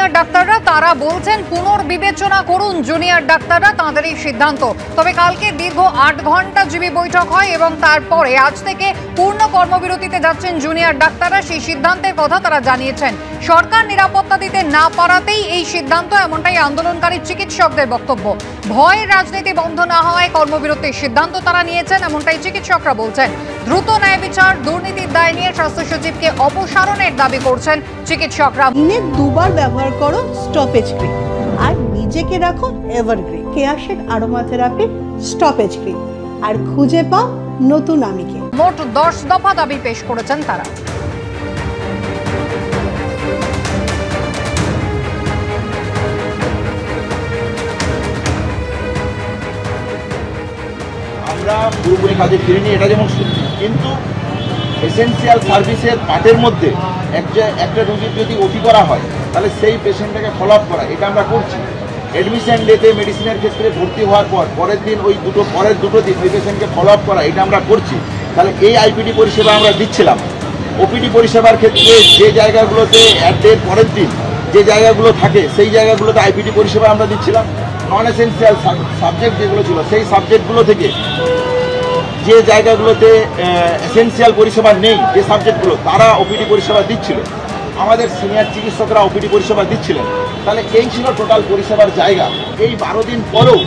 Junior ডাক্তাররা তারা বলছেন পুনর্বিবেচনা করুন জুনিয়র ডাক্তাররা তাদের এই সিদ্ধান্ত। তবে কালকে দীর্ঘ 8 ঘন্টা জুড়ে বৈঠক হয় এবং তারপরে আজ থেকে পূর্ণ কর্মবিরতিতে যাচ্ছেন জুনিয়র ডাক্তাররা। সেই সিদ্ধান্তের কথা তারা জানিয়েছেন। সরকার নিরাপত্তা দিতে না পারাতেই এই সিদ্ধান্ত, এমনটাই আন্দোলনকারী চিকিৎসকদের বক্তব্য। ভয়ের রাজনীতি বন্ধ না হওয়ায় কর্মবিরতির সিদ্ধান্ত তারা নিয়েছেন, এমনটাই চিকিৎসকরা বলছেন। দ্রুত ন্যায় বিচার, দুর্নীতির দায় নিয়ে স্বাস্থ্য সচিবকে অপসারণের দাবি করছেন চিকিৎসকরা। দিনে 2 বার ব্যবহার করো স্টপেজ ক্রিম আর নিজেকে রাখো evergreen Keya Seth aromatherapy stop age cream আর খুঁজে পাও নতুন আমিকে। মোট 10 দফা দাবি পেশ করেছেন তারা। আমরা পুরোপুরি কাজে ফিরিনি, এটা যেমন সত্যি, কিন্তু এসেন্সিয়াল সার্ভিসের পার্টের মধ্যে একটা রোগীর যদি ওটি করা হয় তাহলে সেই পেশেন্টটাকে ফলো আপ করা, এটা আমরা করছি। অ্যাডমিশন ডেতে মেডিসিনের ক্ষেত্রে ভর্তি হওয়ার পর পরের দিন পরের দুটো দিন ওই পেশেন্টকে ফলো আপ করা, এটা আমরা করছি। তাহলে এই আইপিডি পরিষেবা আমরা দিচ্ছিলাম। ওপিডি পরিষেবার ক্ষেত্রে যে জায়গাগুলোতে অ্যাডের পরের দিন যে জায়গাগুলো থাকে সেই জায়গাগুলোতে আইপিডি পরিষেবা আমরা দিচ্ছিলাম। নন এসেন্সিয়াল সাবজেক্ট যেগুলো ছিল সেই সাবজেক্টগুলো থেকে যে জায়গাগুলোতে এসেন্সিয়াল পরিষেবা নেই, যে সাবজেক্টগুলো, তারা ওপিডি পরিষেবা দিচ্ছিল। আমাদের সিনিয়র চিকিৎসকরা ওপিডি পরিষেবা দিচ্ছিলেন। তাহলে এই ছিল টোটাল পরিষেবার জায়গা। এই 12 দিন পরেও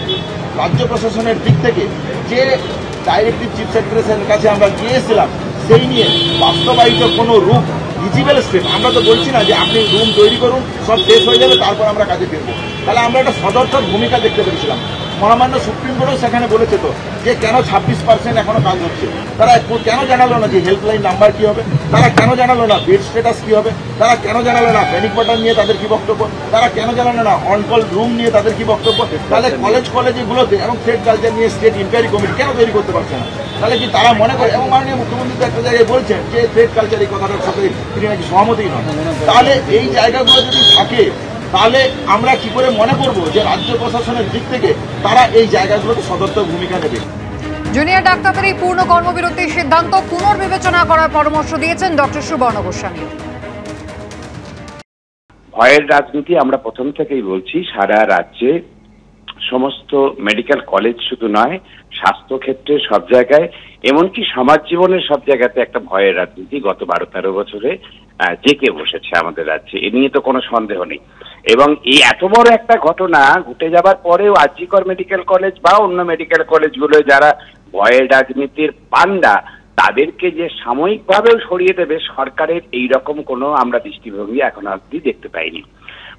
রাজ্য প্রশাসনের দিক থেকে যে ডাইরেক্টিভ চিফ সেক্রেটারির কাছে আমরা গিয়েছিলাম, সেই নিয়ে বাস্তবায়িত কোনো রূপ, ভিজিবল স্টেপ, আমরা তো বলছি না যে আপনি রুম তৈরি করুন, সব শেষ হয়ে যাবে তারপর আমরা কাজে ফিরব। তাহলে আমরা একটা সদর্থক ভূমিকা দেখতে পেরেছিলাম। মহামান্য সুপ্রিম কোর্টও সেখানে বলেছে তো যে কেন 26% এখনো কাজ হচ্ছে। তারা কেন জানালো না যে হেল্পলাইন নাম্বার কি হবে, তারা কেন জানালো না বেড স্ট্যাটাস কি হবে, তারা কেন জানালো না প্যানিক বাটন নিয়ে তাদের কি বক্তব্য, তারা কেন জানালো না অনকল রুম নিয়ে তাদের কি বক্তব্য। তাহলে কলেজগুলোতে এবং থ্রেড কালচার নিয়ে স্টেট ইনকোয়ারি কমিটি কেন তৈরি করতে পারছে না? তাহলে কি তারা মনে করে, এবং মাননীয় মুখ্যমন্ত্রী তো একটা জায়গায় বলছেন যে থ্রেড কালচার এই কথাটার সাথে তিনি নাকি সহমতই নন। তাহলে এই জায়গাগুলো যদি থাকে তাহলে আমরা কি করে মনে করব যে রাজ্য প্রশাসনের দিক থেকে তারা এই জায়গাগুলোতে সদর্থক ভূমিকা নেবে? জুনিয়র ডাক্তারদের এই পূর্ণ কর্মবিরতির সিদ্ধান্ত পুনর্বিবেচনা করার পরামর্শ দিয়েছেন ডক্টর সুবর্ণ গোস্বামী। ভয়ের রাজনীতি আমরা প্রথম থেকেই বলছি। সারা রাজ্যে সমস্ত মেডিকেল কলেজ শুধু নয়, স্বাস্থ্য ক্ষেত্রে সব জায়গায়, এমনকি সমাজ জীবনের সব জায়গাতে একটা ভয়ের রাজনীতি গত 12-13 বছরে জেঁকে বসেছে আমাদের রাজ্যে। এ নিয়ে তো কোনো সন্দেহ নেই। এবং এই এত বড় একটা ঘটনা ঘটে যাবার পরেও আরজিকর মেডিকেল কলেজ বা অন্য মেডিকেল কলেজগুলো যারা ভয়ের রাজনীতির পান্ডা, তাদেরকে যে সাময়িকভাবেও সরিয়ে দেবে সরকারের এইরকম কোনো আমরা দৃষ্টিভঙ্গি এখন অবধি দেখতে পাইনি।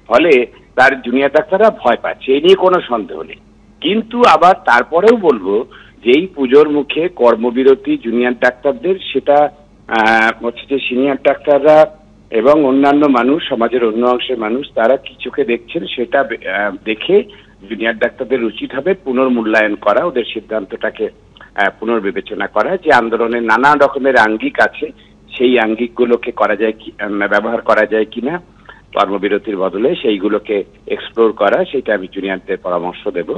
ফলে তার জুনিয়র ডাক্তাররা ভয় পাচ্ছে, এই নিয়ে কোনো সন্দেহ নেই। কিন্তু আবার তারপরেও বলবো যে এই পুজোর মুখে কর্মবিরতি জুনিয়র ডাক্তারদের, সেটা হচ্ছে যে সিনিয়র ডাক্তাররা এবং অন্যান্য মানুষ, সমাজের অন্য অংশের মানুষ, তারা কি চোখে দেখছেন সেটা দেখে জুনিয়র ডাক্তারদের উচিত হবে পুনর্মূল্যায়ন করা, ওদের সিদ্ধান্তটাকে পুনর্বিবেচনা করা। যে আন্দোলনের নানা রকমের আঙ্গিক আছে, সেই আঙ্গিকগুলোকে করা যায় কি, ব্যবহার করা যায় কিনা কর্মবিরতির বদলে, সেইগুলোকে এক্সপ্লোর করা, সেটা আমি জুনিয়রদের পরামর্শ দেব।